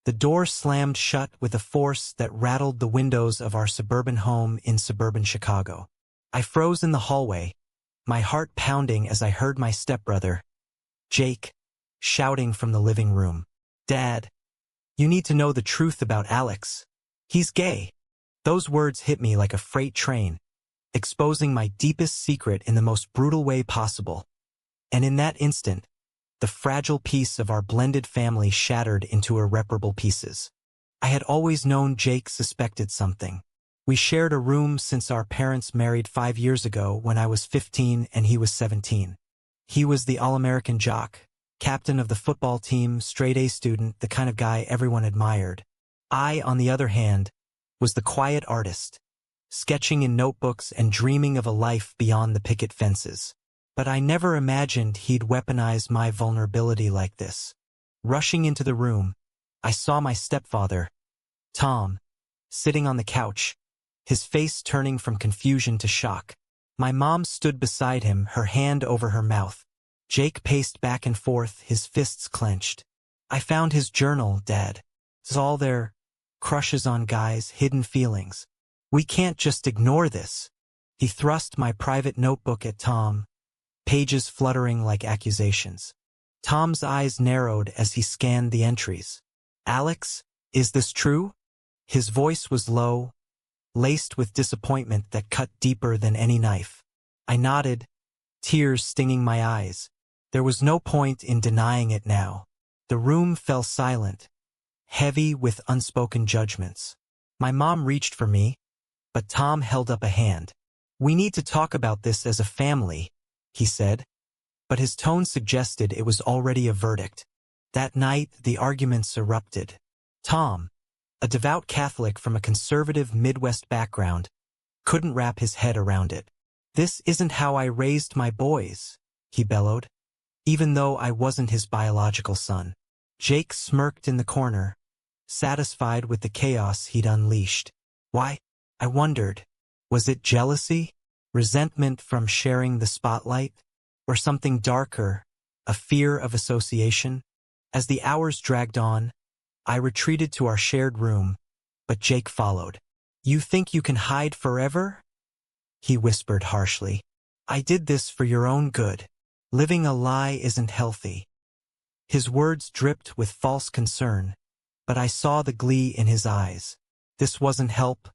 The door slammed shut with a force that rattled the windows of our suburban home in suburban Chicago. I froze in the hallway, my heart pounding as I heard my stepbrother, Jake, shouting from the living room. "Dad, you need to know the truth about Alex. He's gay." Those words hit me like a freight train, exposing my deepest secret in the most brutal way possible. And in that instant, the fragile piece of our blended family shattered into irreparable pieces. I had always known Jake suspected something. We shared a room since our parents married 5 years ago when I was 15 and he was 17. He was the all-American jock, captain of the football team, straight-A student, the kind of guy everyone admired. I, on the other hand, was the quiet artist, sketching in notebooks and dreaming of a life beyond the picket fences. But I never imagined he'd weaponize my vulnerability like this. Rushing into the room, I saw my stepfather, Tom, sitting on the couch, his face turning from confusion to shock. My mom stood beside him, her hand over her mouth. Jake paced back and forth, his fists clenched. "I found his journal, Dad. It's all there. Crushes on guys, hidden feelings. We can't just ignore this." He thrust my private notebook at Tom, pages fluttering like accusations. Tom's eyes narrowed as he scanned the entries. "Alex, is this true?" His voice was low, laced with disappointment that cut deeper than any knife. I nodded, tears stinging my eyes. There was no point in denying it now. The room fell silent, heavy with unspoken judgments. My mom reached for me, but Tom held up a hand. "We need to talk about this as a family," he said, but his tone suggested it was already a verdict. That night, the arguments erupted. Tom, a devout Catholic from a conservative Midwest background, couldn't wrap his head around it. "This isn't how I raised my boys," he bellowed, even though I wasn't his biological son. Jake smirked in the corner, satisfied with the chaos he'd unleashed. Why? I wondered. Was it jealousy? Resentment from sharing the spotlight? Or something darker, a fear of association? As the hours dragged on, I retreated to our shared room, but Jake followed. "You think you can hide forever?" he whispered harshly. "I did this for your own good. Living a lie isn't healthy." His words dripped with false concern, but I saw the glee in his eyes. This wasn't help,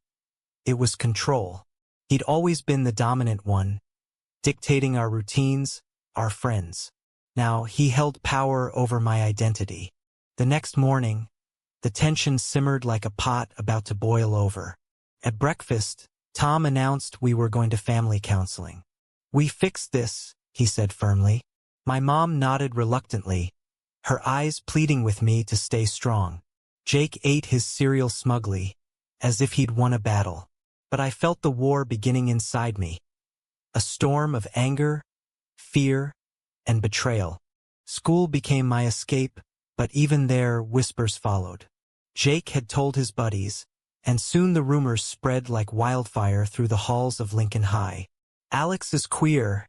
it was control. He'd always been the dominant one, dictating our routines, our friends. Now he held power over my identity. The next morning, the tension simmered like a pot about to boil over. At breakfast, Tom announced we were going to family counseling. "We fixed this," he said firmly. My mom nodded reluctantly, her eyes pleading with me to stay strong. Jake ate his cereal smugly, as if he'd won a battle. But I felt the war beginning inside me. A storm of anger, fear, and betrayal. School became my escape, but even there, whispers followed. Jake had told his buddies, and soon the rumors spread like wildfire through the halls of Lincoln High. "Alex is queer,"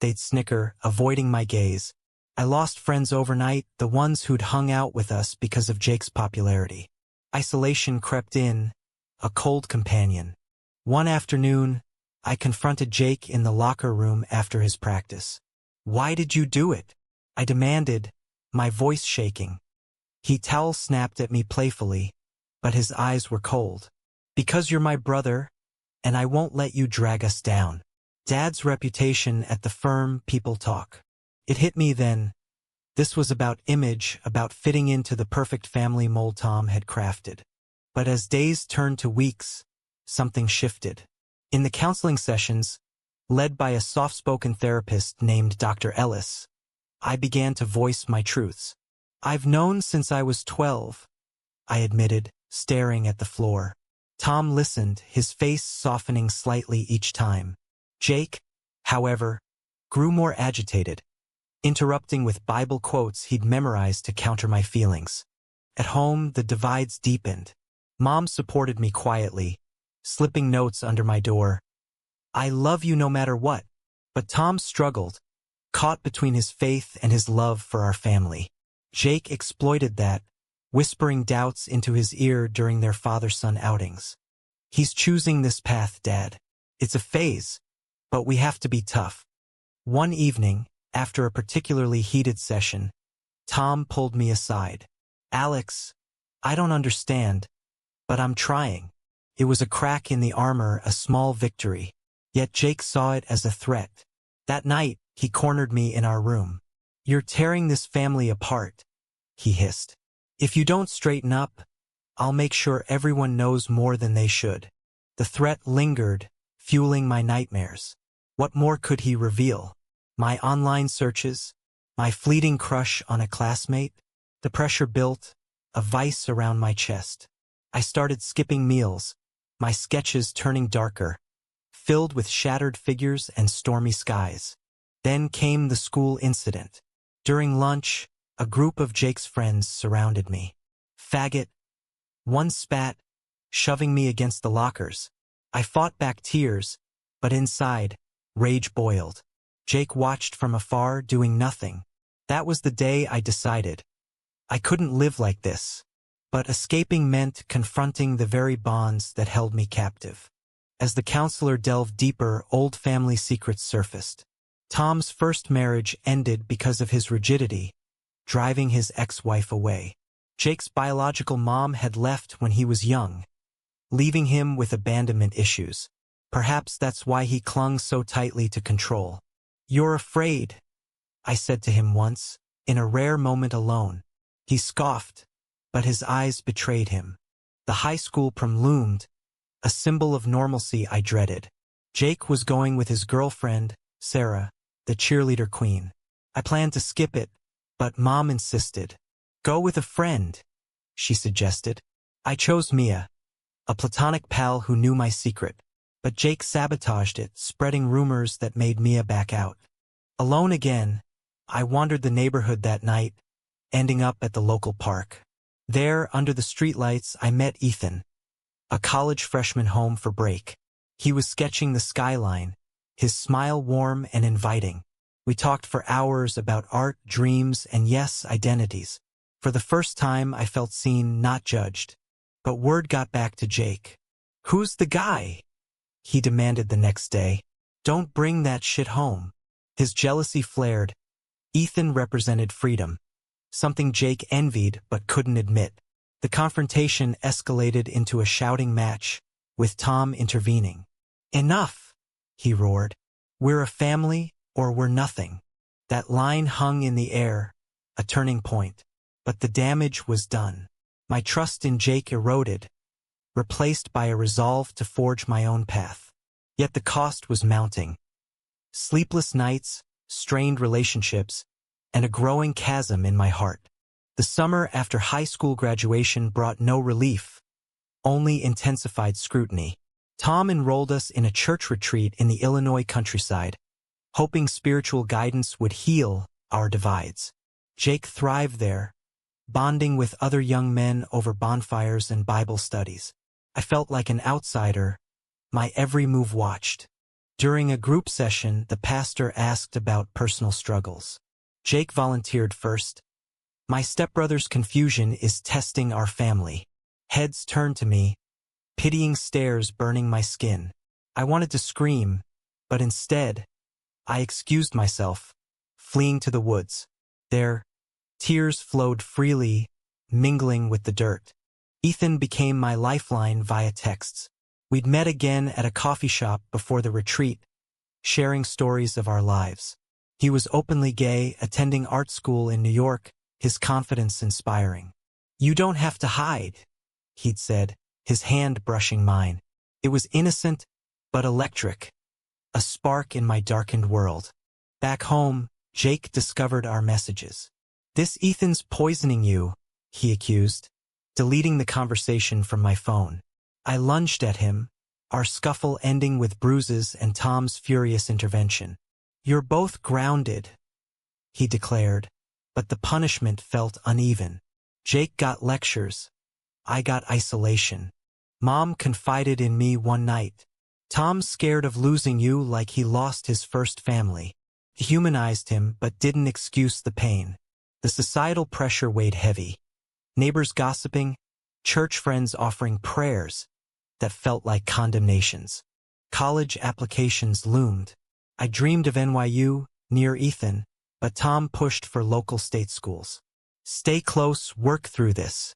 they'd snicker, avoiding my gaze. I lost friends overnight, the ones who'd hung out with us because of Jake's popularity. Isolation crept in, a cold companion. One afternoon, I confronted Jake in the locker room after his practice. "Why did you do it?" I demanded, my voice shaking. He towel-snapped at me playfully, but his eyes were cold. "Because you're my brother, and I won't let you drag us down." Dad's reputation at the firm, people talk. It hit me then. This was about image, about fitting into the perfect family mold Tom had crafted. But as days turned to weeks, something shifted. In the counseling sessions, led by a soft-spoken therapist named Dr. Ellis, I began to voice my truths. "I've known since I was 12, I admitted, staring at the floor. Tom listened, his face softening slightly each time. Jake, however, grew more agitated, interrupting with Bible quotes he'd memorized to counter my feelings. At home, the divides deepened. Mom supported me quietly, slipping notes under my door. "I love you no matter what." But Tom struggled, caught between his faith and his love for our family. Jake exploited that, whispering doubts into his ear during their father-son outings. "He's choosing this path, Dad. It's a phase, but we have to be tough." One evening, after a particularly heated session, Tom pulled me aside. "Alex, I don't understand, but I'm trying." It was a crack in the armor, a small victory, yet Jake saw it as a threat. That night, he cornered me in our room. "You're tearing this family apart," he hissed. "If you don't straighten up, I'll make sure everyone knows more than they should." The threat lingered, fueling my nightmares. What more could he reveal? My online searches? My fleeting crush on a classmate? The pressure built, a vice around my chest. I started skipping meals, my sketches turning darker, filled with shattered figures and stormy skies. Then came the school incident. During lunch, a group of Jake's friends surrounded me. "Faggot," one spat, shoving me against the lockers. I fought back tears, but inside, rage boiled. Jake watched from afar, doing nothing. That was the day I decided I couldn't live like this. But escaping meant confronting the very bonds that held me captive. As the counselor delved deeper, old family secrets surfaced. Tom's first marriage ended because of his rigidity, driving his ex-wife away. Jake's biological mom had left when he was young, leaving him with abandonment issues. Perhaps that's why he clung so tightly to control. "You're afraid," I said to him once, in a rare moment alone. He scoffed, but his eyes betrayed him. The high school prom loomed, a symbol of normalcy I dreaded. Jake was going with his girlfriend, Sarah, the cheerleader queen. I planned to skip it, but Mom insisted. "Go with a friend," she suggested. I chose Mia, a platonic pal who knew my secret, but Jake sabotaged it, spreading rumors that made Mia back out. Alone again, I wandered the neighborhood that night, ending up at the local park. There, under the streetlights, I met Ethan, a college freshman home for break. He was sketching the skyline, his smile warm and inviting. We talked for hours about art, dreams, and yes, identities. For the first time, I felt seen, not judged. But word got back to Jake. "Who's the guy?" he demanded the next day. "Don't bring that shit home." His jealousy flared. Ethan represented freedom, something Jake envied but couldn't admit. The confrontation escalated into a shouting match, with Tom intervening. "Enough," he roared. "We're a family, or we're nothing." That line hung in the air, a turning point. But the damage was done. My trust in Jake eroded, replaced by a resolve to forge my own path. Yet the cost was mounting. Sleepless nights, strained relationships, and a growing chasm in my heart. The summer after high school graduation brought no relief, only intensified scrutiny. Tom enrolled us in a church retreat in the Illinois countryside, hoping spiritual guidance would heal our divides. Jake thrived there, bonding with other young men over bonfires and Bible studies. I felt like an outsider, my every move watched. During a group session, the pastor asked about personal struggles. Jake volunteered first. "My stepbrother's confusion is testing our family." Heads turned to me, pitying stares burning my skin. I wanted to scream, but instead, I excused myself, fleeing to the woods. There, tears flowed freely, mingling with the dirt. Ethan became my lifeline via texts. We'd met again at a coffee shop before the retreat, sharing stories of our lives. He was openly gay, attending art school in New York, his confidence inspiring. "You don't have to hide," he'd said, his hand brushing mine. It was innocent, but electric, a spark in my darkened world. Back home, Jake discovered our messages. "This Ethan's poisoning you," he accused, deleting the conversation from my phone. I lunged at him, our scuffle ending with bruises and Tom's furious intervention. "You're both grounded," he declared, but the punishment felt uneven. Jake got lectures. I got isolation. Mom confided in me one night. "Tom's scared of losing you like he lost his first family." He humanized him but didn't excuse the pain. The societal pressure weighed heavy. Neighbors gossiping, church friends offering prayers that felt like condemnations. College applications loomed. I dreamed of NYU, near Ethan, but Tom pushed for local state schools. Stay close, work through this.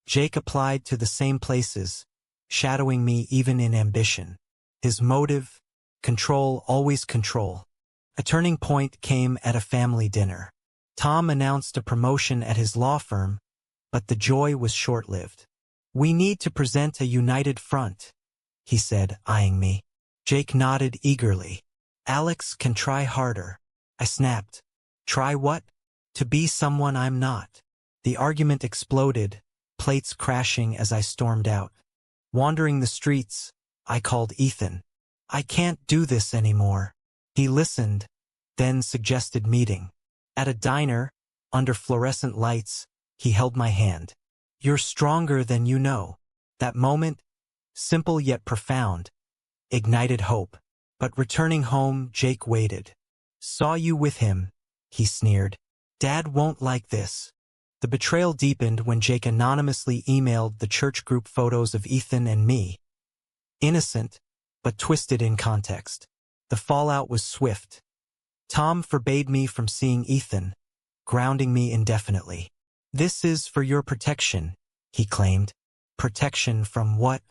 Jake applied to the same places, shadowing me even in ambition. His motive? Control, always control. A turning point came at a family dinner. Tom announced a promotion at his law firm, but the joy was short-lived. "We need to present a united front," he said, eyeing me. Jake nodded eagerly. "Alex can try harder." I snapped. "Try what?" "To be someone I'm not." The argument exploded, plates crashing as I stormed out. Wandering the streets, I called Ethan. "I can't do this anymore." He listened, then suggested meeting. At a diner, under fluorescent lights, he held my hand. "You're stronger than you know." That moment, simple yet profound, ignited hope. But returning home, Jake waited. "Saw you with him," he sneered. "Dad won't like this." The betrayal deepened when Jake anonymously emailed the church group photos of Ethan and me. Innocent, but twisted in context. The fallout was swift. Tom forbade me from seeing Ethan, grounding me indefinitely. "This is for your protection," he claimed. Protection from what?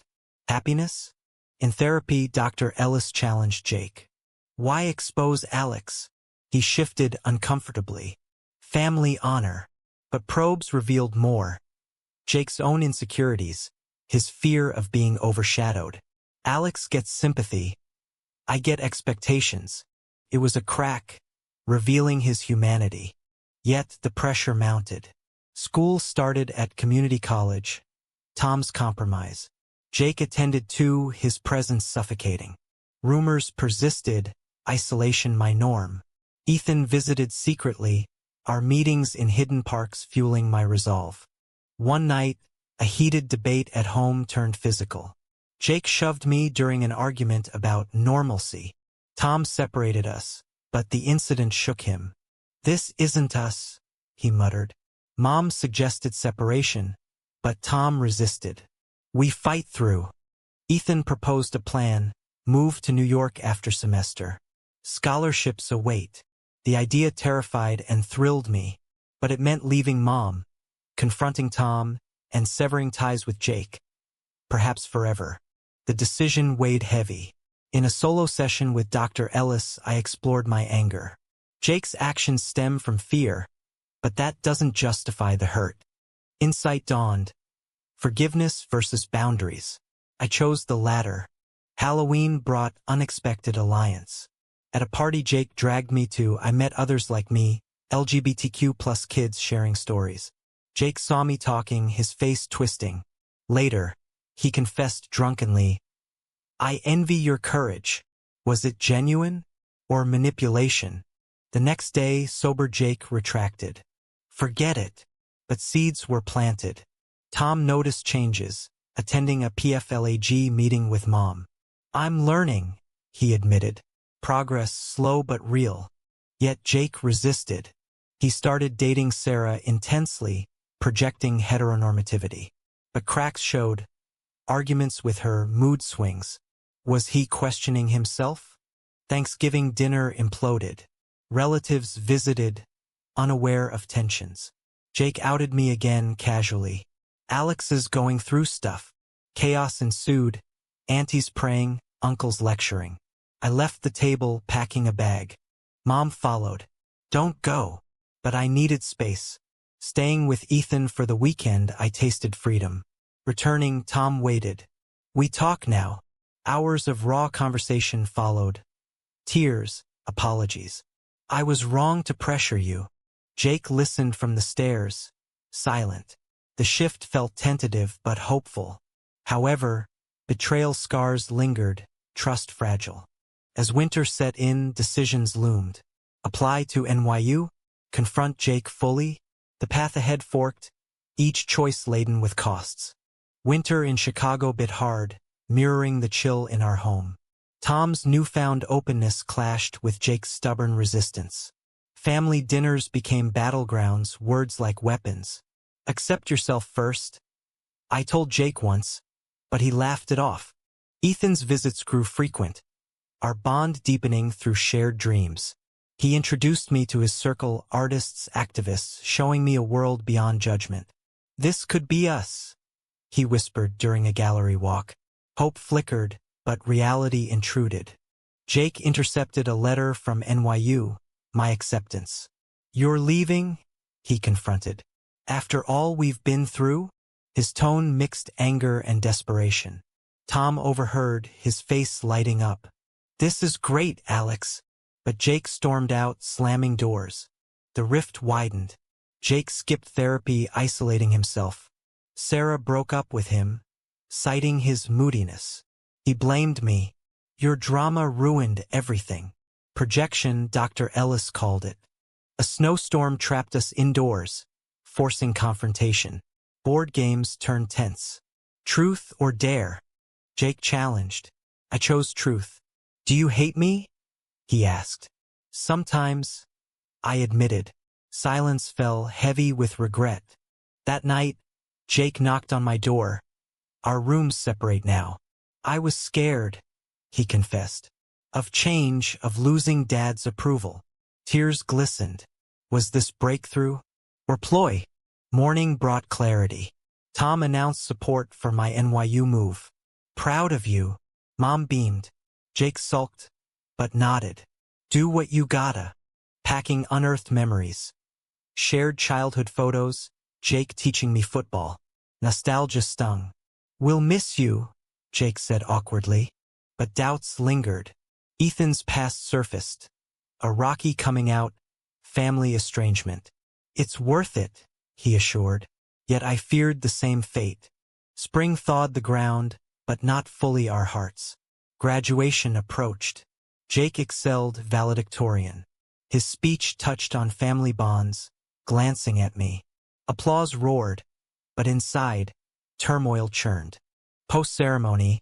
Happiness? In therapy, Dr. Ellis challenged Jake. "Why expose Alex?" He shifted uncomfortably. "Family honor." But probes revealed more. Jake's own insecurities, his fear of being overshadowed. Alex gets sympathy. I get expectations. It was a crack, revealing his humanity. Yet the pressure mounted. School started at community college. Tom's compromise. Jake attended too, his presence suffocating. Rumors persisted, isolation my norm. Ethan visited secretly, our meetings in hidden parks fueling my resolve. One night, a heated debate at home turned physical. Jake shoved me during an argument about normalcy. Tom separated us, but the incident shook him. "This isn't us," he muttered. Mom suggested separation, but Tom resisted. "We fight through." Ethan proposed a plan, move to New York after semester. Scholarships await. The idea terrified and thrilled me, but it meant leaving Mom, confronting Tom, and severing ties with Jake. Perhaps forever. The decision weighed heavy. In a solo session with Dr. Ellis, I explored my anger. Jake's actions stem from fear, but that doesn't justify the hurt. Insight dawned. Forgiveness versus boundaries. I chose the latter. Halloween brought unexpected alliance. At a party Jake dragged me to, I met others like me, LGBTQ plus kids sharing stories. Jake saw me talking, his face twisting. Later, he confessed drunkenly, "I envy your courage." Was it genuine or manipulation? The next day, sober Jake retracted. "Forget it." But seeds were planted. Tom noticed changes, attending a PFLAG meeting with Mom. "I'm learning," he admitted. Progress slow but real. Yet Jake resisted. He started dating Sarah intensely, projecting heteronormativity. But cracks showed. Arguments with her, mood swings. Was he questioning himself? Thanksgiving dinner imploded. Relatives visited, unaware of tensions. Jake outed me again casually. "Alex is going through stuff." Chaos ensued, aunties praying, uncles lecturing. I left the table, packing a bag. Mom followed. "Don't go." But I needed space. Staying with Ethan for the weekend, I tasted freedom. Returning, Tom waited. "We talk now." Hours of raw conversation followed. Tears, apologies. "I was wrong to pressure you." Jake listened from the stairs, silent. The shift felt tentative but hopeful. However, betrayal scars lingered, trust fragile. As winter set in, decisions loomed. Apply to NYU? Confront Jake fully? The path ahead forked, each choice laden with costs. Winter in Chicago bit hard, mirroring the chill in our home. Tom's newfound openness clashed with Jake's stubborn resistance. Family dinners became battlegrounds, words like weapons. Accept yourself first. I told Jake once, but he laughed it off. Ethan's visits grew frequent, our bond deepening through shared dreams. He introduced me to his circle, artists, activists, showing me a world beyond judgment. This could be us, he whispered during a gallery walk. Hope flickered, but reality intruded. Jake intercepted a letter from NYU, my acceptance. You're leaving? He confronted. After all we've been through? His tone mixed anger and desperation. Tom overheard, his face lighting up. This is great, Alex. But Jake stormed out, slamming doors. The rift widened. Jake skipped therapy, isolating himself. Sarah broke up with him, citing his moodiness. He blamed me. Your drama ruined everything. Projection, Dr. Ellis called it. A snowstorm trapped us indoors, forcing confrontation. Board games turned tense. Truth or dare? Jake challenged. I chose truth. Do you hate me? He asked. Sometimes, I admitted. Silence fell heavy with regret. That night, Jake knocked on my door. Our rooms separate now. I was scared, he confessed. Of change, of losing Dad's approval. Tears glistened. Was this breakthrough or ploy? Morning brought clarity. Tom announced support for my NYU move. Proud of you, Mom beamed. Jake sulked, but nodded. Do what you gotta. Packing unearthed memories. Shared childhood photos, Jake teaching me football. Nostalgia stung. We'll miss you, Jake said awkwardly. But doubts lingered. Ethan's past surfaced. A rocky coming out, family estrangement. It's worth it, he assured. Yet I feared the same fate. Spring thawed the ground, but not fully our hearts. Graduation approached. Jake excelled valedictorian. His speech touched on family bonds, glancing at me. Applause roared, but inside, turmoil churned. Post-ceremony,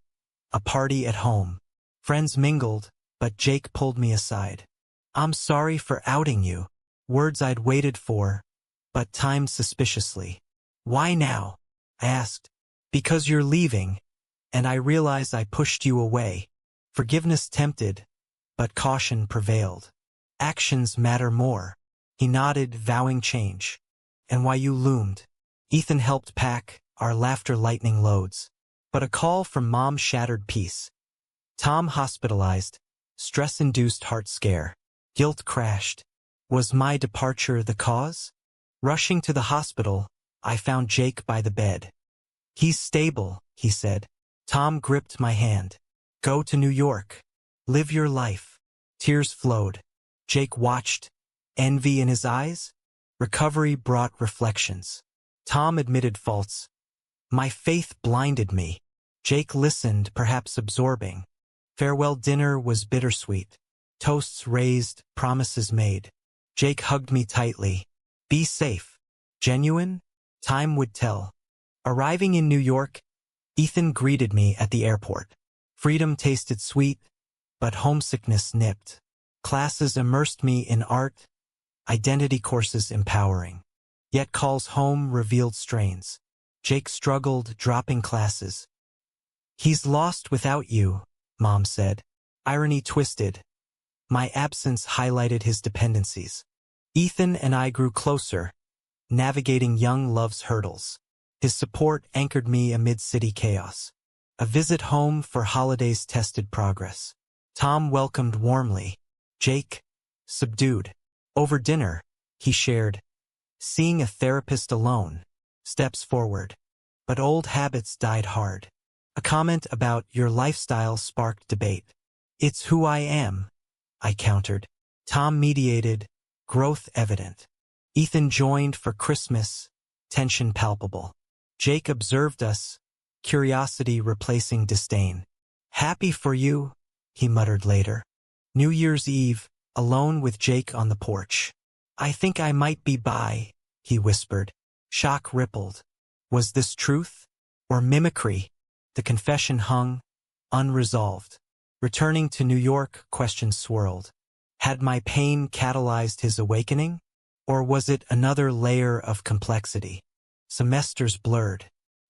a party at home. Friends mingled, but Jake pulled me aside. I'm sorry for outing you. Words I'd waited for, but timed suspiciously. Why now? I asked. Because you're leaving, and I realize I pushed you away. Forgiveness tempted, but caution prevailed. Actions matter more. He nodded, vowing change. And why you loomed. Ethan helped pack, our laughter lightening loads. But a call from Mom shattered peace. Tom hospitalized, stress-induced heart scare. Guilt crashed. Was my departure the cause? Rushing to the hospital, I found Jake by the bed. He's stable, he said. Tom gripped my hand. Go to New York. Live your life. Tears flowed. Jake watched. Envy in his eyes? Recovery brought reflections. Tom admitted faults. My faith blinded me. Jake listened, perhaps absorbing. Farewell dinner was bittersweet. Toasts raised, promises made. Jake hugged me tightly. Be safe. Genuine? Time would tell. Arriving in New York, Ethan greeted me at the airport. Freedom tasted sweet, but homesickness nipped. Classes immersed me in art, identity courses empowering. Yet calls home revealed strains. Jake struggled, dropping classes. He's lost without you, Mom said. Irony twisted. My absence highlighted his dependencies. Ethan and I grew closer, navigating young love's hurdles. His support anchored me amid city chaos. A visit home for holidays tested progress. Tom welcomed warmly. Jake, subdued. Over dinner, he shared. Seeing a therapist alone, steps forward. But old habits died hard. A comment about your lifestyle sparked debate. It's who I am, I countered. Tom mediated, growth evident. Ethan joined for Christmas, tension palpable. Jake observed us, curiosity replacing disdain. Happy for you, he muttered later. New Year's Eve, alone with Jake on the porch. I think I might be bi, he whispered. Shock rippled. Was this truth or mimicry? The confession hung, unresolved. Returning to New York, questions swirled. Had my pain catalyzed his awakening? Or was it another layer of complexity? Semesters blurred.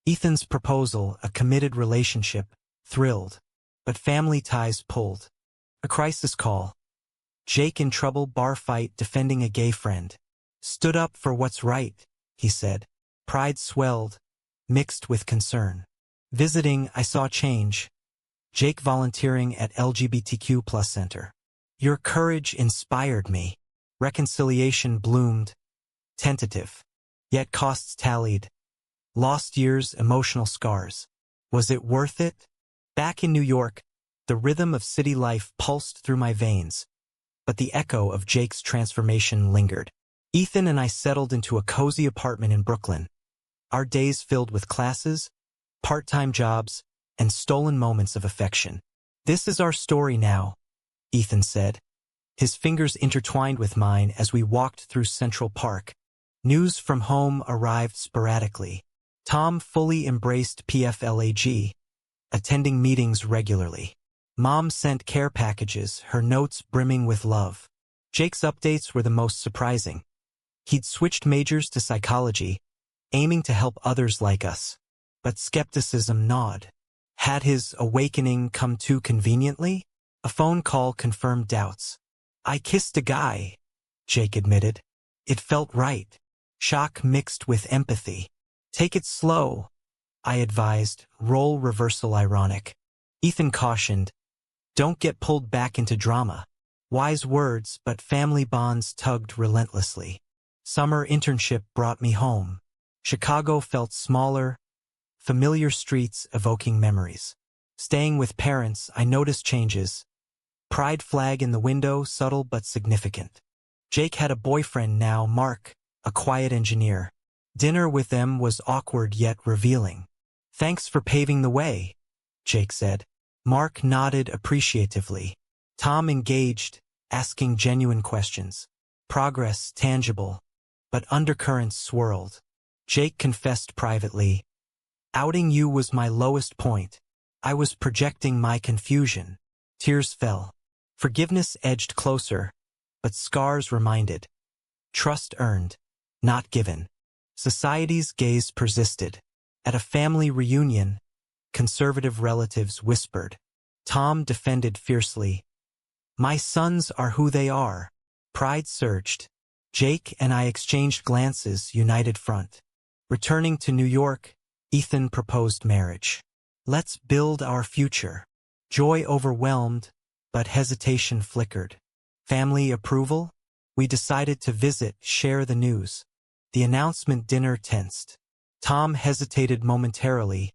Ethan's proposal, a committed relationship, thrilled. But family ties pulled. A crisis call. Jake in trouble, bar fight, defending a gay friend. Stood up for what's right, he said. Pride swelled, mixed with concern. Visiting, I saw change. Jake volunteering at LGBTQ+ center. Your courage inspired me. Reconciliation bloomed. Tentative. Yet costs tallied. Lost years, emotional scars. Was it worth it? Back in New York, the rhythm of city life pulsed through my veins, but the echo of Jake's transformation lingered. Ethan and I settled into a cozy apartment in Brooklyn. Our days filled with classes, part-time jobs, and stolen moments of affection. This is our story now, Ethan said. His fingers intertwined with mine as we walked through Central Park. News from home arrived sporadically. Tom fully embraced PFLAG, attending meetings regularly. Mom sent care packages, her notes brimming with love. Jake's updates were the most surprising. He'd switched majors to psychology, aiming to help others like us. But skepticism gnawed. Had his awakening come too conveniently? A phone call confirmed doubts. I kissed a guy, Jake admitted. It felt right. Shock mixed with empathy. Take it slow, I advised, role reversal ironic. Ethan cautioned, don't get pulled back into drama. Wise words, but family bonds tugged relentlessly. Summer internship brought me home. Chicago felt smaller, familiar streets evoking memories. Staying with parents, I noticed changes. Pride flag in the window, subtle but significant. Jake had a boyfriend now, Mark, a quiet engineer. Dinner with them was awkward yet revealing. Thanks for paving the way, Jake said. Mark nodded appreciatively. Tom engaged, asking genuine questions. Progress tangible, but undercurrents swirled. Jake confessed privately. Outing you was my lowest point. I was projecting my confusion. Tears fell. Forgiveness edged closer, but scars reminded. Trust earned, not given. Society's gaze persisted. At a family reunion, conservative relatives whispered. Tom defended fiercely. My sons are who they are. Pride surged. Jake and I exchanged glances, united front. Returning to New York, Ethan proposed marriage. Let's build our future. Joy overwhelmed, but hesitation flickered. Family approval? We decided to visit, share the news. The announcement dinner tensed. Tom hesitated momentarily,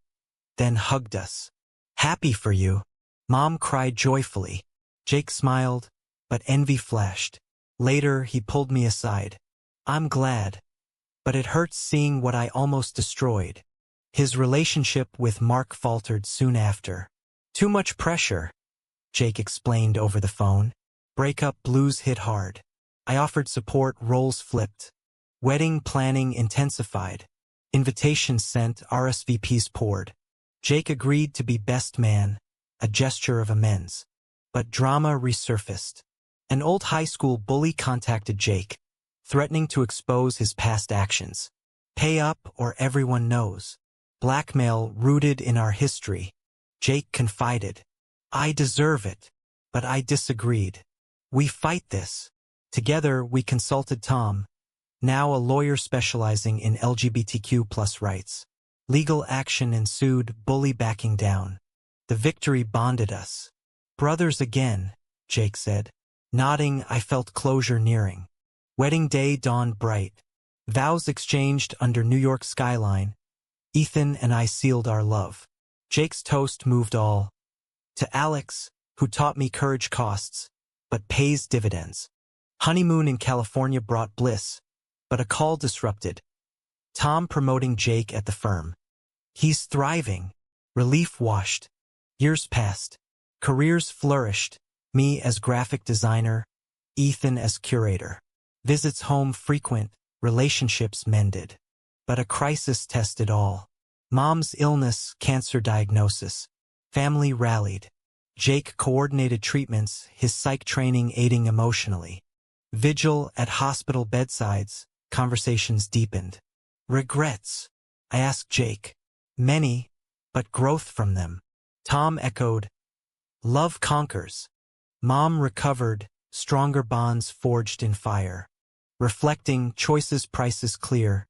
then hugged us. Happy for you. Mom cried joyfully. Jake smiled, but envy flashed. Later, he pulled me aside. I'm glad, but it hurts seeing what I almost destroyed. His relationship with Mark faltered soon after. Too much pressure, Jake explained over the phone. Breakup blues hit hard. I offered support, roles flipped. Wedding planning intensified. Invitations sent, RSVPs poured. Jake agreed to be best man, a gesture of amends. But drama resurfaced. An old high school bully contacted Jake, threatening to expose his past actions. Pay up or everyone knows. Blackmail rooted in our history. Jake confided. I deserve it, but I disagreed. We fight this. Together we consulted Tom, now a lawyer specializing in LGBTQ+ rights. Legal action ensued, bully backing down. The victory bonded us. Brothers again, Jake said. Nodding, I felt closure nearing. Wedding day dawned bright. Vows exchanged under New York skyline. Ethan and I sealed our love. Jake's toast moved all. To Alex, who taught me courage costs, but pays dividends. Honeymoon in California brought bliss, but a call disrupted. Tom promoting Jake at the firm. He's thriving. Relief washed. Years passed. Careers flourished. Me as graphic designer, Ethan as curator. Visits home frequent, relationships mended. But a crisis tested all. Mom's illness, cancer diagnosis. Family rallied. Jake coordinated treatments, his psych training aiding emotionally. Vigil at hospital bedsides, conversations deepened. Regrets. I asked Jake. Many, but growth from them. Tom echoed, love conquers. Mom recovered, stronger bonds forged in fire. Reflecting, choices prices clear.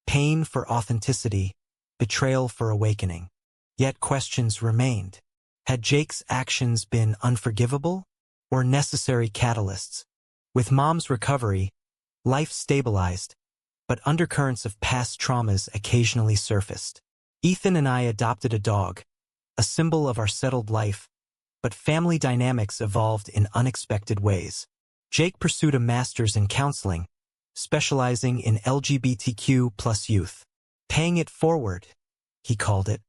Pain for authenticity, betrayal for awakening. Yet questions remained. Had Jake's actions been unforgivable or necessary catalysts? With Mom's recovery, life stabilized, but undercurrents of past traumas occasionally surfaced. Ethan and I adopted a dog, a symbol of our settled life, but family dynamics evolved in unexpected ways. Jake pursued a master's in counseling, specializing in LGBTQ plus youth. Paying it forward, he called it.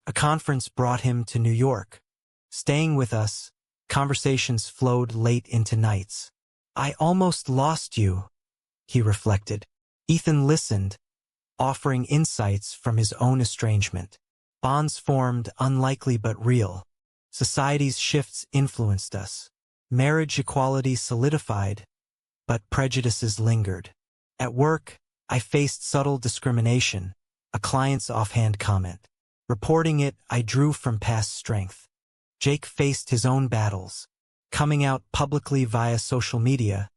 A conference brought him to New York. Staying with us, conversations flowed late into nights. I almost lost you, he reflected. Ethan listened, offering insights from his own estrangement. Bonds formed, unlikely but real. Society's shifts influenced us. Marriage equality solidified, but prejudices lingered. At work, I faced subtle discrimination, a client's offhand comment. Reporting it, I drew from past strength. Jake faced his own battles, coming out publicly via social media.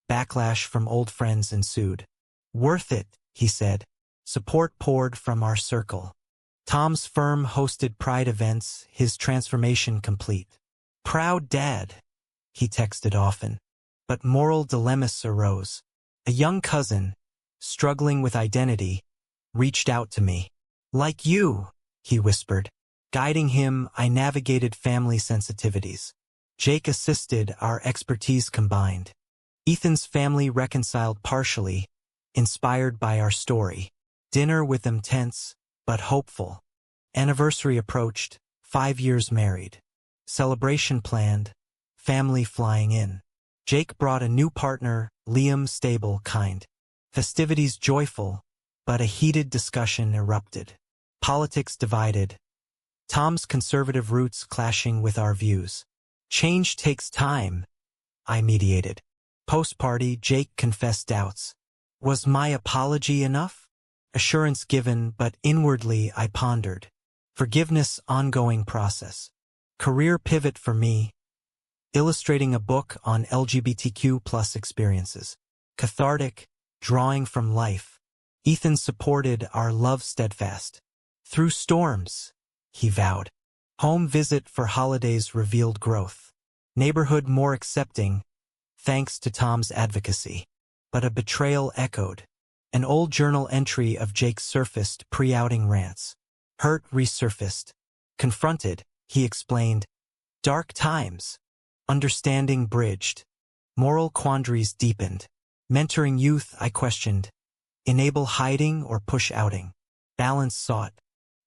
Backlash from old friends ensued. Worth it, he said. Support poured from our circle. Tom's firm hosted pride events, his transformation complete. Proud dad, he texted often. But moral dilemmas arose. A young cousin, struggling with identity, reached out to me. Like you, he whispered. Guiding him, I navigated family sensitivities. Jake assisted, our expertise combined. Ethan's family reconciled partially, inspired by our story. Dinner with them tense, but hopeful. Anniversary approached, 5 years married. Celebration planned, family flying in. Jake brought a new partner, Liam, stable, kind. Festivities joyful, but a heated discussion erupted. Politics divided. Tom's conservative roots clashing with our views. Change takes time, I mediated. Post-party, Jake confessed doubts. Was my apology enough? Assurance given, but inwardly I pondered. Forgiveness, ongoing process. Career pivot for me. Illustrating a book on LGBTQ plus experiences. Cathartic, drawing from life. Ethan supported, our love steadfast. Through storms, he vowed. Home visit for holidays revealed growth. Neighborhood more accepting, thanks to Tom's advocacy. But a betrayal echoed. An old journal entry of Jake surfaced, pre-outing rants. Hurt resurfaced. Confronted, he explained. Dark times. Understanding bridged. Moral quandaries deepened. Mentoring youth, I questioned. Enable hiding or push outing. Balance sought.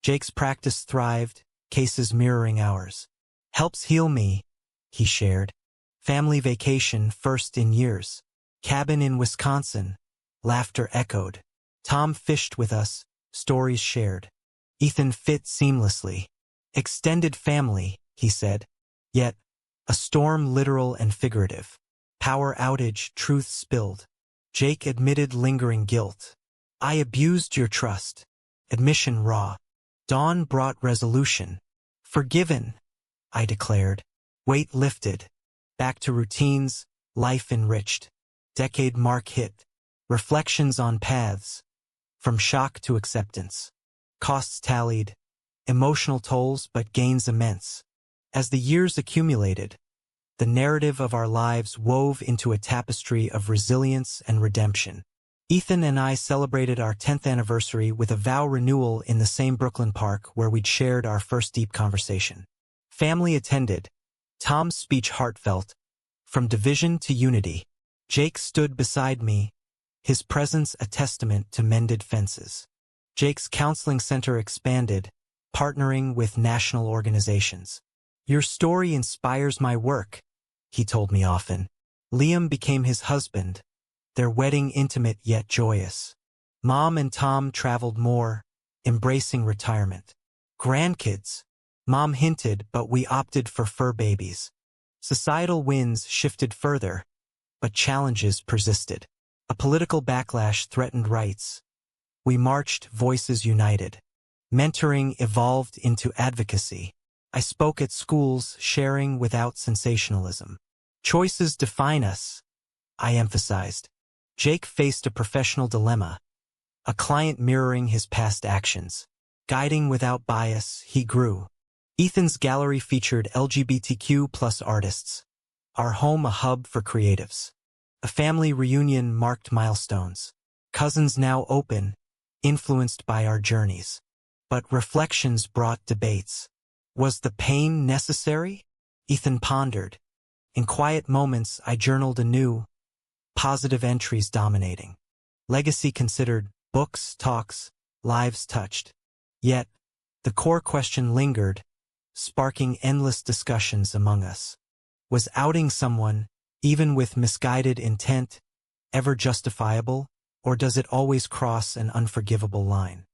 Jake's practice thrived, cases mirroring ours. Helps heal me, he shared. Family vacation, first in years. Cabin in Wisconsin. Laughter echoed. Tom fished with us, stories shared. Ethan fit seamlessly. Extended family, he said. Yet, a storm literal and figurative. Power outage, truth spilled. Jake admitted lingering guilt. I abused your trust. Admission raw. Dawn brought resolution. Forgiven, I declared. Weight lifted. Back to routines, life enriched. Decade mark hit. Reflections on paths. From shock to acceptance. Costs tallied. Emotional tolls, but gains immense. As the years accumulated, the narrative of our lives wove into a tapestry of resilience and redemption. Ethan and I celebrated our 10th anniversary with a vow renewal in the same Brooklyn park where we'd shared our first deep conversation. Family attended. Tom's speech heartfelt. From division to unity. Jake stood beside me, his presence a testament to mended fences. Jake's counseling center expanded, partnering with national organizations. Your story inspires my work, he told me often. Liam became his husband, their wedding intimate yet joyous. Mom and Tom traveled more, embracing retirement. Grandkids, Mom hinted, but we opted for fur babies. Societal winds shifted further, but challenges persisted. A political backlash threatened rights. We marched, voices united. Mentoring evolved into advocacy. I spoke at schools, sharing without sensationalism. Choices define us, I emphasized. Jake faced a professional dilemma, a client mirroring his past actions. Guiding without bias, he grew. Ethan's gallery featured LGBTQ plus artists. Our home a hub for creatives. A family reunion marked milestones. Cousins now open, influenced by our journeys. But reflections brought debates. Was the pain necessary? Ethan pondered. In quiet moments, I journaled anew, positive entries dominating. Legacy considered, books, talks, lives touched. Yet, the core question lingered, sparking endless discussions among us. Was outing someone, even with misguided intent, ever justifiable, or does it always cross an unforgivable line?